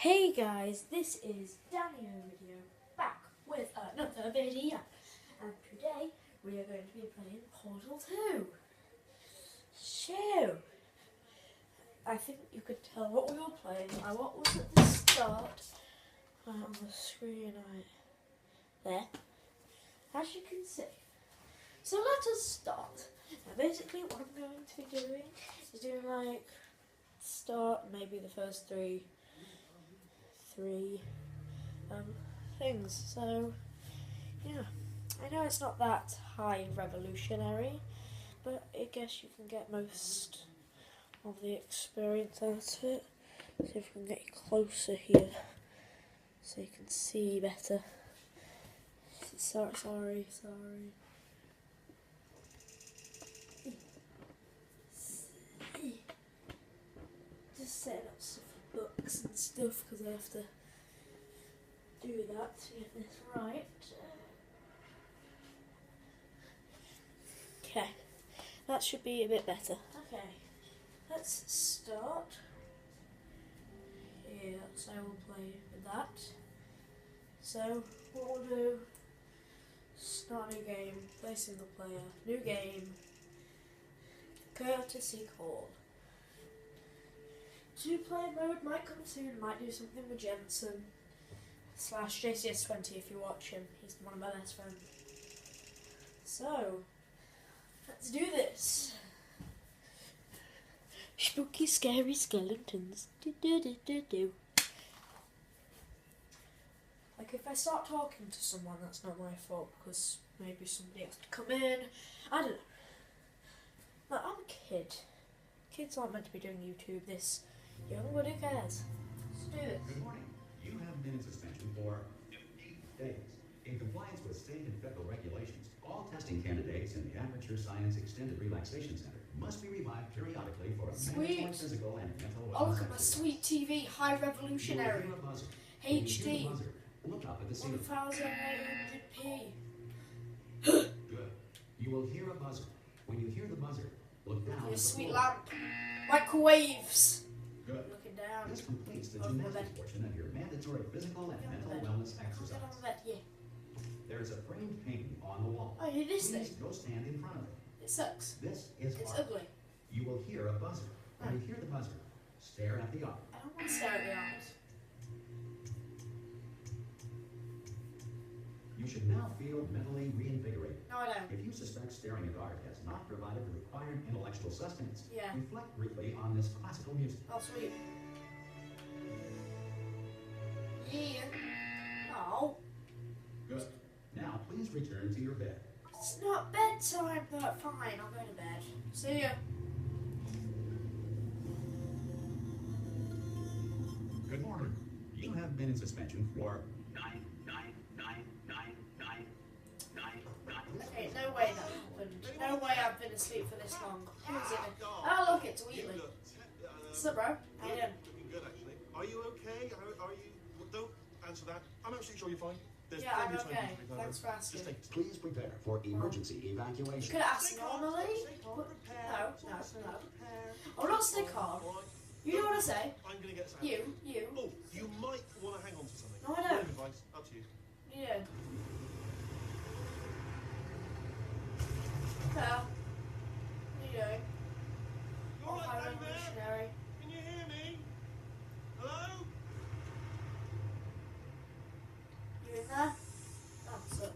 Hey guys, this is Danny Video back with another video, and today we are going to be playing Portal 2. So, I think you could tell what we were playing by what was at the start on the screen right there, as you can see. So let us start. Now basically what I'm going to be doing is doing like start maybe the first three things. So yeah, I know it's not that high revolutionary, but I guess you can get most of the experience out of it. See if we can get you closer here so you can see better. Sorry. Just setting up stuff for books and stuff because I have to do that to get this right. Okay, that should be a bit better. Okay, let's start. Here, so we'll play with that. So, what we'll do, start a new game, play single player, new game, courtesy call. 2-player mode might come soon, might do something with Jensen / JCS20 if you watch him, he's one of my best friends. So, let's do this. Spooky, scary skeletons. Do. Like if I start talking to someone, that's not my fault because maybe somebody has to come in. I don't know. Like, I'm a kid. Kids aren't meant to be doing YouTube this young, but who cares? Let's do it. Good morning. You have been in suspension for 8 days. In compliance with state and federal regulations, all testing candidates in the Amateur Science Extended Relaxation Center must be revived periodically for a mandatory physical and mental wellness. Oh, look at my sweet TV, high revolutionary, HD, 1800p. Good. You will hear a buzzer. When you hear the buzzer, look down. Your sweet lamp. Microwaves. Good. Looking down. This completes the gymnastics portion of your mandatory physical and mental wellness exercise. There is a framed painting on the wall. Oh, you this thing? Please go stand in front of it. It sucks. This is It's art. ugly. You will hear a buzzer. When you hear the buzzer, stare at the art. I don't want to stare at the eyes. You should now feel mentally reinvigorated. No, I don't. If you suspect staring at art has not provided the required intellectual sustenance, Yeah. reflect briefly on this classical music. Oh, sweet. Yeah. Oh. Good. Now, please return to your bed. It's not bedtime, but fine, I'll go to bed. See ya. Good morning. You have been in suspension for 9. Okay, no way that happened. No way I've been asleep for this long. Who's in it? Oh, look, it's Wheatley. What's up, bro? How you doing? Looking good, actually. Are you okay? Are you? Well, don't answer that. I'm absolutely sure you're fine. There's Yeah, I'm plenty of time okay. for you to recover. Thanks for asking. Just take it. Please prepare for emergency You evacuation. could ask normally. No. I'm not stick hard. You know what I say? I'm going to get Sam. You. Oh, you might want to hang on to something. No, I don't. Word of advice, up to you. Yeah. Okay. What are you doing? You Oh, all right high down there? revolutionary. Can you hear me? Hello? You in there? Answer.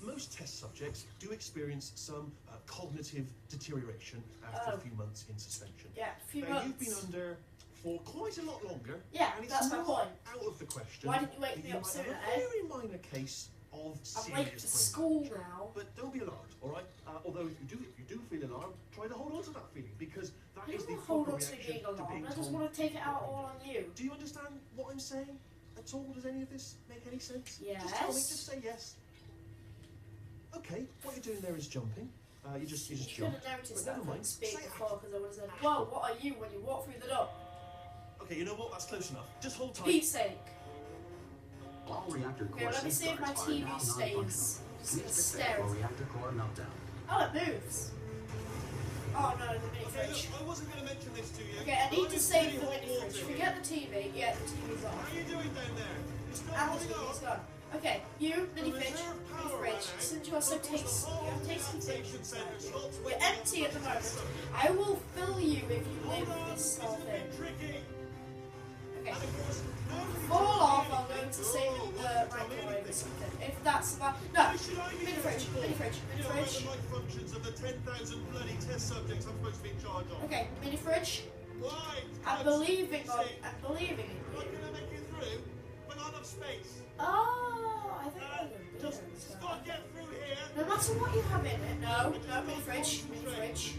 Most test subjects do experience some cognitive deterioration after a few months in suspension. Yeah, a few Now, months. you've been under for quite a lot longer. Yeah, and it's that's my not point. out of the question. Why didn't you wake that me you up might sooner, have a eh? very minor case of I'm serious late for brain school damage. now. But don't be alarmed, all right? Although if you do feel alarmed, try to hold on to that feeling because that I is don't the want to hold proper on to reaction being to alarmed. being I just told. want to take it out all on you. Do you understand what I'm saying at all? Does any of this make any sense? Yes. Just tell me. Just say yes. Okay. What you're doing there is jumping. You just You could jumped. have noticed But that I never mind. couldn't speak Say before because I would have said, "Whoa, what are you?" when you walk through the door. Okay, you know what? That's close enough. Just hold tight. Pete's sake. All reactor core Okay, let me see if my safeguards are TV now stays. non-functional. I'm just Please gonna prepare stare for at it. reactor core meltdown. Oh, it moves. Oh no, the mini Okay, fridge. look, I wasn't going to mention this to you. Okay, I need to but save I'm the in mini pretty fridge. hot water Forget the TV. Yeah, the TV's here. off. How are you doing down there? It's not And the coming TV's on. gone. Okay, you, mini The fridge, reserve mini power fridge. ran out. Since you are so Of course, the tasty, whole you have tasty relaxation things centre inside you. stops You're working empty on at the the moment. test. I will fill you if you Hold live on, this this whole is a thing. bit tricky. Okay. And of course, nobody Fall tells me off, I'm anything. going to save Oh, the why don't you tell me microwave or anything? something. If that's about. No! Why should I be Mini fridge, responsible? mini fridge, mini You know about fridge. the life functions of the 10,000 bloody test subjects I'm supposed to be in charge of. Okay, mini fridge. Why? I'm believing in Not you. gonna make it through, but not enough space. Oh, I think I'm going to Just not get through here. No matter what you have in it. No, mini fridge, mini fridge.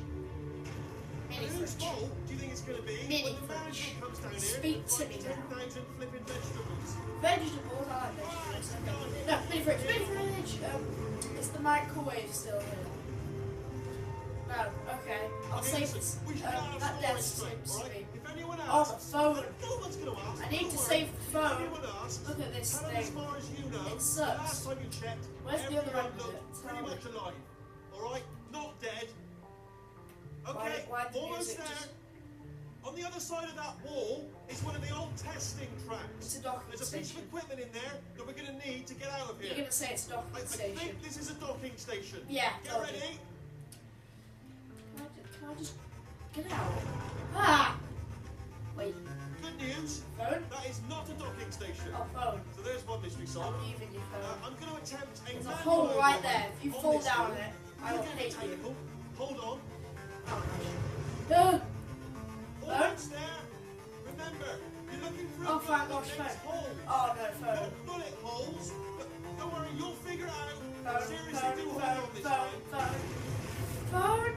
Mini Whose fridge. fault do you think it's gonna be Mini when the fridge. management comes down here? Speak to me now. 10,000 flipping vegetables. Vegetables, I like vegetables. Okay. No, mini fridge, mini fridge. Is the microwave still here? No, okay. I'll Okay, save listen, this. we should ask That for desk it straight, seems to alright? be. If anyone Oh, asks, the phone. no one's gonna ask. I need don't to worry. save the If phone. anyone asks, Look at this tell them as thing. far as you know, It the sucks. last time you checked, Where's the other everyone end of it? looked Tell pretty me. much alive. Alright? Not dead. Okay, Why the almost music there. just- On the other side of that wall is one of the old testing tracks. It's a docking There's a piece of station. equipment in there that we're going to need to get out of You're here. gonna say it's a docking I station. think this is a docking station. Yeah, Get totally. ready. Can I just get out? Ah! Wait, Good news. phone? That is not a docking station. Oh, phone. So there's one mystery solved. I'm leaving your phone. I'm going to attempt a There's a manual hole right override there. If you on fall this down one. it, I will Get hate you. technical. Hold on. No! Almost there. Remember, you're looking for Oh, a thank gun gosh, that makes phone. holes. Oh no, phone. Not bullet holes. But don't worry, you'll figure it out. Phone, Seriously, phone, do hold phone, on this phone, time. phone.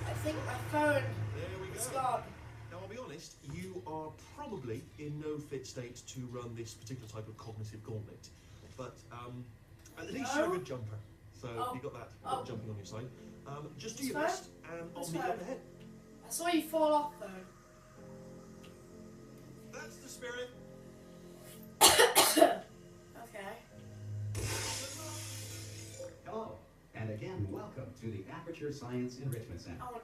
I think my phone There we is go. gone. Now, I'll be honest, you are probably in no fit state to run this particular type of cognitive gauntlet. But at least you're a good jumper. So Oh. you got that Oh. jumping on your side. Just do It's your fine. best, and I'll It's meet you fine. up ahead. I saw you fall off phone. That's the spirit. Okay. Hello, and again, welcome to the Aperture Science Enrichment Center. Oh,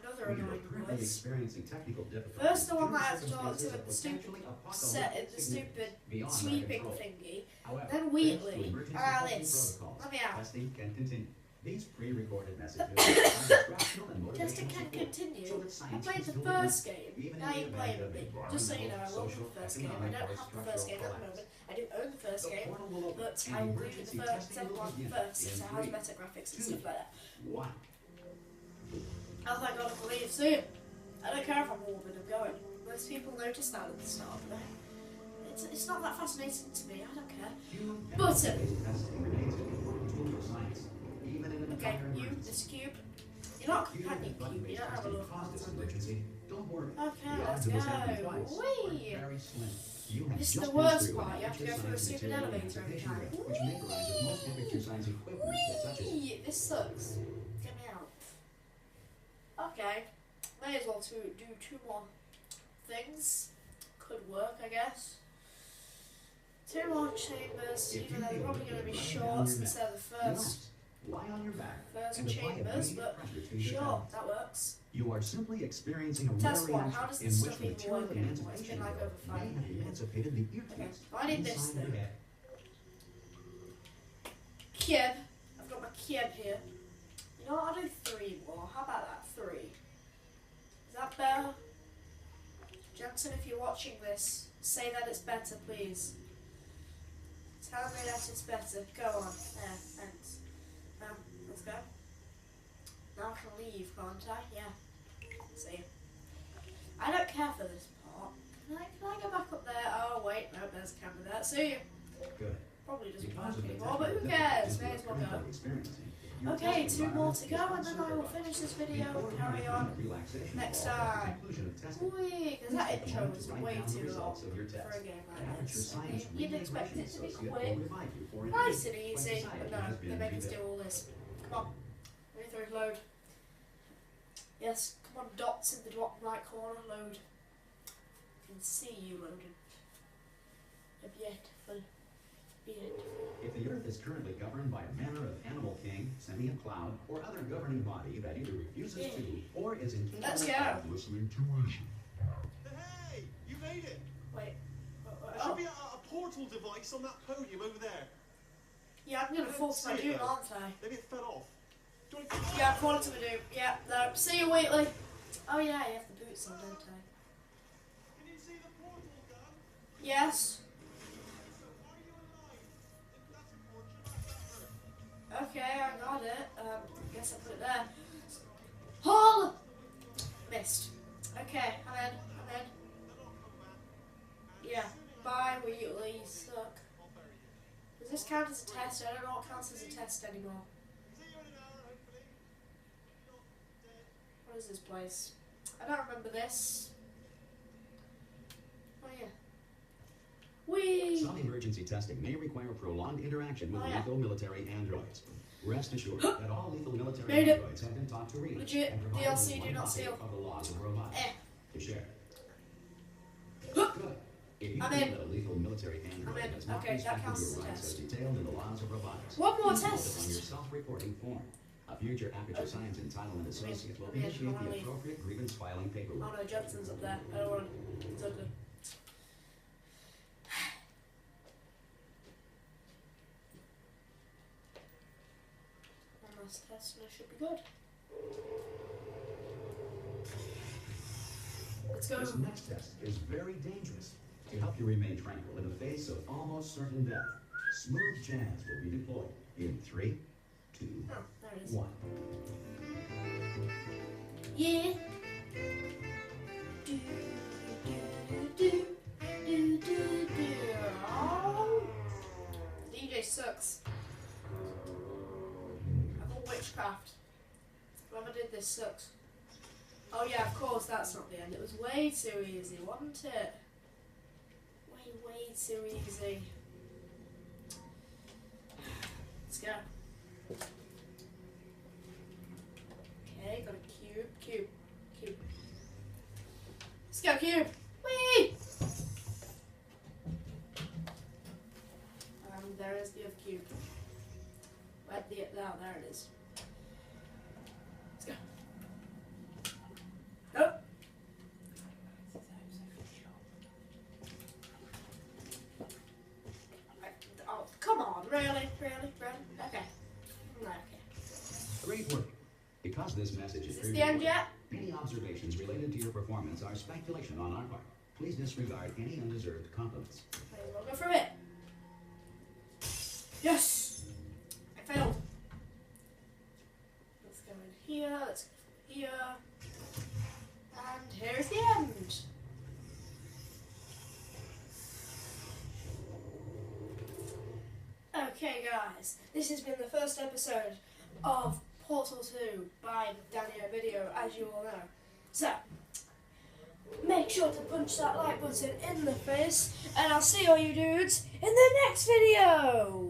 another We are annoying currently voice. experiencing technical difficulties. First the one due that I have to talk circumstances to of with the stupid potentially set apocalyptic the stupid beyond our sweeping control. thingy. However, Then thanks Wheatley. to emergency Ah, testing this. protocols, Let me out. testing can continue. These pre-recorded messages are instructional and motivational Testing can support, continue. so that I science played can the still first advance, game. even Now in the you're event playing of with me. environmental, Just so you know, I love social, the first game. I economic, don't or have the first game at the structural moment. I do own the first The game, portal will open, but and I will do emergency the first testing will one begin first. in So it has 3, better graphics and 2, stuff like that. 1. Oh thank God I can leave soon. I don't care if I'm morbid, I'm going. Most people notice that at the start, but it's not that fascinating to me, I don't care. Human Button. evidence-based testing remains an important tool for science, even in an Okay, entire you, emergency. this cube. You're not a Human companion cube, you button-based don't have a testing little caused this hand. emergency. Don't worry. Okay, The let's odds of this happening go. twice Whee! are very slim. You have This is just the been worst through an part, you have to go Aperture through a Science stupid material elevator every emancipation time. drill, which vaporizes most Aperture Science equipment that touches it. Whee! This sucks. Get me out. Okay. May as well do two more things. Could work, I guess. Two more chambers, If even you though they're feel probably that going to be you're lying short on your instead of the first. Relax. Lie on your back First and apply chambers, immediate but pressure to your sure, pelvis. that works. You are simply experiencing a Test rare one, how reaction does in this which stuff the even material work anymore? It's emancipation been like drill over 5 may have years. emancipated the ear Okay, tubes I need this inside your thing. head. Kib. I've got my kib here. You know what, I'll do 3 more. How about that? 3. Is that better? Jensen, if you're watching this, say that it's better, please. Tell me that it's better. Go on. There, thanks. Let's go. Now I can leave, can't I? Yeah. See. I don't care for this part. Can I go back up there? Oh, wait. No, there's a camera there. See you. Good. Probably doesn't Because work of the anymore, but who technical cares? difficulties May you as are well go. currently experiencing, your Okay, test 2 more to environment go, is and then I will unsupervised. finish this The video and order carry of on relaxation next ball at the time. conclusion of testing. Whee, because Please that take a intro moment was to write way down the too long results of your for test. a game like Aperture this. Science You'd expect Reintegration it to be Associate quick, will remind you for nice and when easy, society but no, has they been make us do rebuilt. all this. Come on, read through load. Yes, come on, dots in the bottom right corner, load. I can see you loading. Beautiful. If the Earth is currently governed by a manner of animal king, sentient cloud, or other governing body that either refuses to or is Let's incapable go. of listening to reason. Hey, you made it. Wait. There should be a portal device on that podium over there. Yeah, I'm gonna force my doom, aren't I? Maybe it fell off. Do you want to... Yeah, I'm falling to my doom. Yeah, no. See you, Wheatley. Oh yeah, I have the boots on, don't I? Can you see the portal, Dan? Yes. So are you alive? If that's important. Okay, I got it. Guess I put it there. Hole! Missed. Okay, I'm in. Yeah. Bye, Wheatley, you suck. Does this count as a test? I don't know what counts as a test anymore. See you in an hour, hopefully. Not dead. What is this place? I don't remember this. Oh yeah. Whee! Some emergency testing may require prolonged interaction with Oh, yeah. lethal military androids. Rest assured that all lethal military Made it. androids have been taught to read Legit. and provide DLC, only do one not copy steal. of the laws of robotics Eh. to share. Huh. Good. If you I'm think in. that a lethal military android in. has not Okay, that respected counts your as a rights as test. detailed in the laws of robotics, One more please note test. that on your self-reporting form, a future Aperture Science Entitlement Associate will I'm in. initiate I'm the in. appropriate grievance filing Oh paperwork. no, Johnson's up there. I don't want to. It's okay. One last test and I should be good. Let's go. This next test is very dangerous. To help you remain tranquil in the face of almost certain death, smooth jazz will be deployed in 3, 2, Oh, there it is. 1. Yeah. Do, do, do, do, do. Oh. DJ sucks. I thought witchcraft. Whoever did this sucks. Oh yeah, of course, that's not the end. It was way too easy, wasn't it? Way too easy. Let's go. Okay, got a cube. Let's go, cube. Whee! There is the other cube. Where'd the there it is. Let's go. Go. Oh, come on, really? Okay. Great work. Because this message is Is this the end yet? any observations related to your performance are speculation on our part. Please disregard any undeserved compliments. Might as well go for it. Yes! I failed. Let's go in here, let's go here. And here's the end. Okay guys, this has been the first episode of Portal 2 by Danio Video, as you all know. So, make sure to punch that like button in the face, and I'll see all you dudes in the next video!